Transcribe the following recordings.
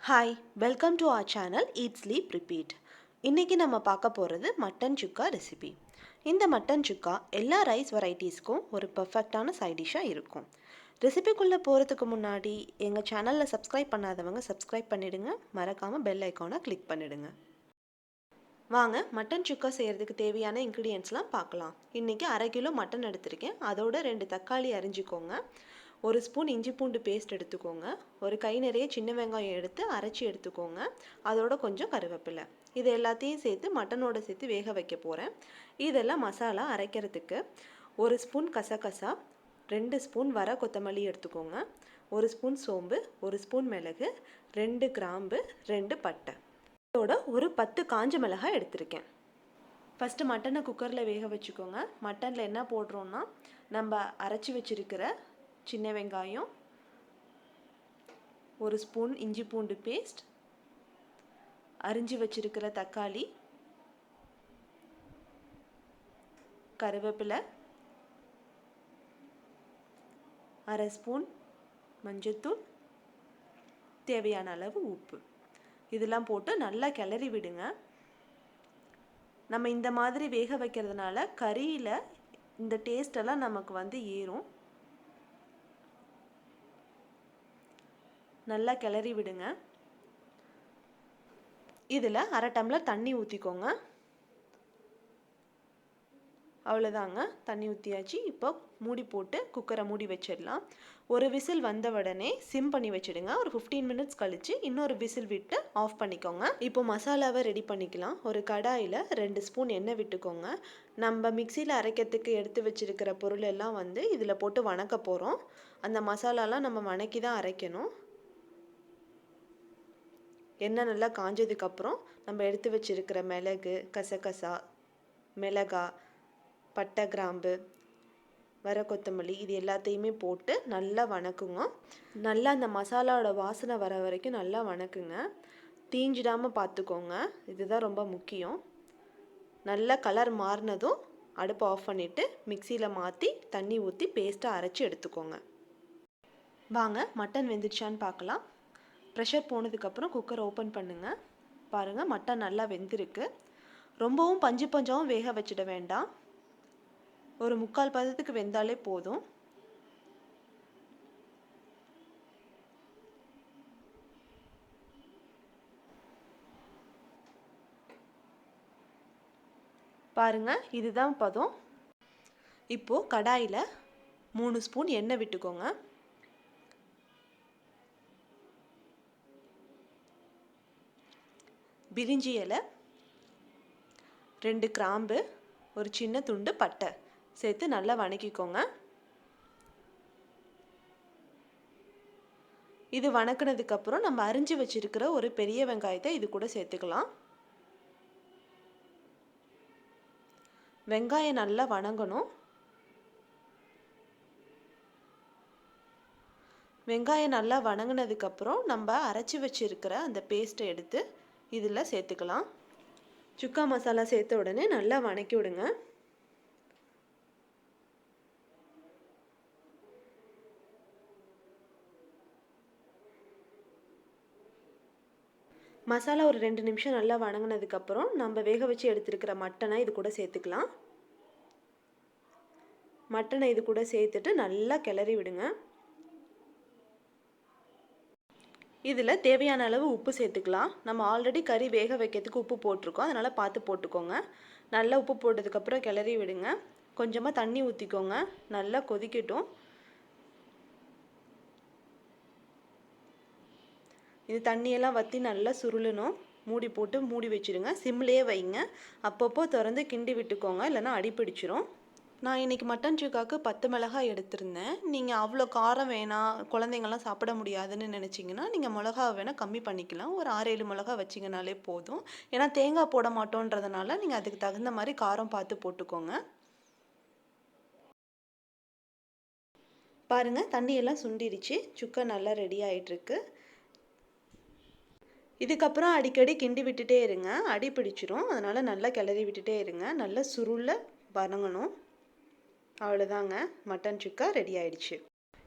Hi, welcome to our channel eat sleep repeat. இன்றைக்கி நம்ம பார்க்க போகிறது மட்டன் சுக்கா ரெசிபி. இந்த மட்டன் சுக்கா எல்லா ரைஸ் வெரைட்டிஸ்க்கும் ஒரு பர்ஃபெக்டான சைட் டிஷ்ஷாக இருக்கும். ரெசிபிக்குள்ளே போகிறதுக்கு முன்னாடி எங்கள் சேனலில் சப்ஸ்கிரைப் பண்ணாதவங்க சப்ஸ்கிரைப் பண்ணிவிடுங்க, மறக்காமல் பெல் ஐக்கானை கிளிக் பண்ணிவிடுங்க. வாங்க மட்டன் சுக்கா செய்கிறதுக்கு தேவையான இன்க்ரீடியன்ட்ஸ்லாம் பார்க்கலாம். இன்றைக்கி 1/2 கிலோ மட்டன் எடுத்திருக்கேன். அதோட 2 தக்காளி அரிஞ்சிக்கோங்க. 1 ஸ்பூன் இஞ்சி பூண்டு பேஸ்ட் எடுத்துக்கோங்க. ஒரு கை நிறைய சின்ன வெங்காயம் எடுத்து அரைச்சி எடுத்துக்கோங்க. அதோட கொஞ்சம் கருவேப்பிலை. இது எல்லாத்தையும் சேர்த்து மட்டனோட சேர்த்து வேக வைக்க போகிறேன். இதெல்லாம் மசாலா அரைக்கிறதுக்கு 1 ஸ்பூன் கசகசா, 2 ஸ்பூன் வர கொத்தமல்லி எடுத்துக்கோங்க. 1 ஸ்பூன் சோம்பு, 1 ஸ்பூன் மிளகு, 2 கிராம்பு, 2 பட்டை. இதோட ஒரு 10 காஞ்ச மிளகாய் எடுத்திருக்கேன். ஃபஸ்ட்டு மட்டனை குக்கரில் வேக வச்சுக்கோங்க. மட்டனில் என்ன போடுறோன்னா, நம்ம அரைச்சி வச்சுருக்கிற சின்ன வெங்காயம், 1 ஸ்பூன் இஞ்சி பூண்டு பேஸ்ட், அரிஞ்சு வச்சிருக்கிற தக்காளி, கருவேப்பிலை, 1/2 ஸ்பூன் மஞ்சத்தூள், தேவையான அளவு உப்பு, இதெல்லாம் போட்டு நல்லா கிளறி விடுங்க. நம்ம இந்த மாதிரி வேக வைக்கிறதுனால கறியில் இந்த டேஸ்டெல்லாம் நமக்கு ஏறும். நல்லா கிளறி விடுங்க. இதில் 1/2 டம்ளர் தண்ணி ஊற்றிக்கோங்க. அவ்வளோதாங்க, தண்ணி ஊற்றியாச்சு. இப்போ மூடி போட்டு குக்கரை மூடி வச்சிடலாம். ஒரு விசில் வந்த உடனே சிம் பண்ணி வச்சுடுங்க. ஒரு 15 மினிட்ஸ் கழித்து இன்னொரு விசில் விட்டு ஆஃப் பண்ணிக்கோங்க. இப்போ மசாலாவை ரெடி பண்ணிக்கலாம். ஒரு கடாயில் 2 ஸ்பூன் எண்ணெய் விட்டுக்கோங்க. நம்ம மிக்சியில் அரைக்கிறதுக்கு எடுத்து வச்சுருக்கிற பொருள் எல்லாம் இதில் போட்டு வணக்க போகிறோம். அந்த மசாலாலாம் நம்ம வணக்கி தான் அரைக்கணும். எண்ணெய் நல்லா காஞ்சதுக்கப்புறம் நம்ம எடுத்து வச்சுருக்கிற மிளகு, கசகசா, மிளகாய், பட்டை, கிராம்பு, வர கொத்தமல்லி இது எல்லாத்தையுமே போட்டு நல்லா வணக்குங்க. நல்லா அந்த மசாலாவோட வாசனை வர வரைக்கும் நல்லா வணக்குங்க. தீஞ்சிடாமல் பார்த்துக்கோங்க, இதுதான் ரொம்ப முக்கியம். நல்லா கலர் மாறினதும் அடுப்பை ஆஃப் பண்ணிவிட்டு மிக்சியில் மாற்றி தண்ணி ஊற்றி பேஸ்ட்டாக அரைச்சி எடுத்துக்கோங்க. வாங்க மட்டன் வெந்துடுச்சான்னு பார்க்கலாம். ப்ரெஷர் போனதுக்கப்புறம் குக்கர் ஓப்பன் பண்ணுங்கள். பாருங்கள், மட்டன் நல்லா வெந்திருக்கு. ரொம்பவும் பஞ்சு பஞ்சாவும் வேக வச்சிட வேண்டாம். ஒரு 3/4 பதத்துக்கு வெந்தாலே போதும். பாருங்கள், இதுதான் பதம். இப்போது கடாயில் 3 ஸ்பூன் எண்ணெய் விட்டுக்கோங்க. பிரிஞ்சி இலை, 2 கிராம்பு, ஒரு சின்ன துண்டு பட்டை சேர்த்து நல்லா வணக்கிக்கோங்க. இது வணக்கினதுக்கப்புறம் நம்ம அரிஞ்சு வச்சிருக்கிற ஒரு பெரிய வெங்காயத்தை இது கூட சேர்த்துக்கலாம். வெங்காயம் நல்லா வணங்கணும். வெங்காயம் நல்லா வணங்கினதுக்கப்புறம் நம்ம அரைச்சி வச்சிருக்கிற அந்த பேஸ்ட்டை எடுத்து இதில் சேர்த்துக்கலாம். சுக்கா மசாலா சேர்த்த உடனே நல்லா வணக்கி விடுங்க. மசாலா ஒரு 2 நிமிஷம் நல்லா வணங்கினதுக்கப்புறம் நம்ம வேக வச்சு எடுத்துருக்கிற மட்டனை இது கூட சேர்த்துக்கலாம். மட்டனை இது கூட சேர்த்துட்டு நல்லா கிளறி விடுங்க. இதில் தேவையான அளவு உப்பு சேர்த்துக்கலாம். நம்ம ஆல்ரெடி கறி வேக வைக்கிறதுக்கு உப்பு போட்டிருக்கோம், அதனால் பார்த்து போட்டுக்கோங்க. நல்லா உப்பு போட்டதுக்கப்புறம் கிளறி விடுங்க. கொஞ்சமாக தண்ணி ஊற்றிக்கோங்க. நல்லா கொதிக்கட்டும். இது தண்ணியெல்லாம் வற்றி நல்லா சுருளணும். மூடி போட்டு மூடி வச்சுடுங்க. சிம்லேயே வைங்க. அப்பப்போ திறந்து கிண்டி விட்டுக்கோங்க, இல்லைன்னா அடிப்பிடிச்சிரும். நான் இன்றைக்கி மட்டன் சுக்காவுக்கு 10 மிளகாய் எடுத்திருந்தேன். நீங்கள் அவ்வளோ காரம் வேணாம், குழந்தைங்கள்லாம் சாப்பிட முடியாதுன்னு நினச்சிங்கன்னா நீங்கள் மிளகாவை வேணால் கம்மி பண்ணிக்கலாம். ஒரு 6-7 மிளகா வச்சிங்கனாலே போதும். ஏன்னா தேங்காய் போட மாட்டோன்றதுனால நீங்கள் அதுக்கு தகுந்த மாதிரி காரம் பார்த்து போட்டுக்கோங்க. பாருங்கள், தண்ணியெல்லாம் சுண்டிடுச்சு. சுக்கா நல்லா ரெடி ஆகிட்டுருக்கு. இதுக்கப்புறம் அடிக்கடி கிண்டி விட்டுட்டே இருங்க, அடி பிடிச்சிரும். அதனால் நல்லா கிளறி விட்டுட்டே இருங்க. நல்லா சுருள வணங்கணும். அவ்வளோதாங்க, மட்டன் சுக்கா ரெடி ஆயிடுச்சு.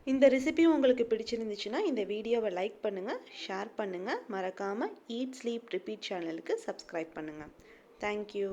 இந்த ரெசிபி உங்களுக்கு பிடிச்சிருந்துச்சுன்னா இந்த வீடியோவை லைக் பண்ணுங்கள், ஷேர் பண்ணுங்கள். மறக்காமல் ஈட் ஸ்லீப் ரிப்பீட் சேனலுக்கு சப்ஸ்கிரைப் பண்ணுங்கள். தேங்க்யூ.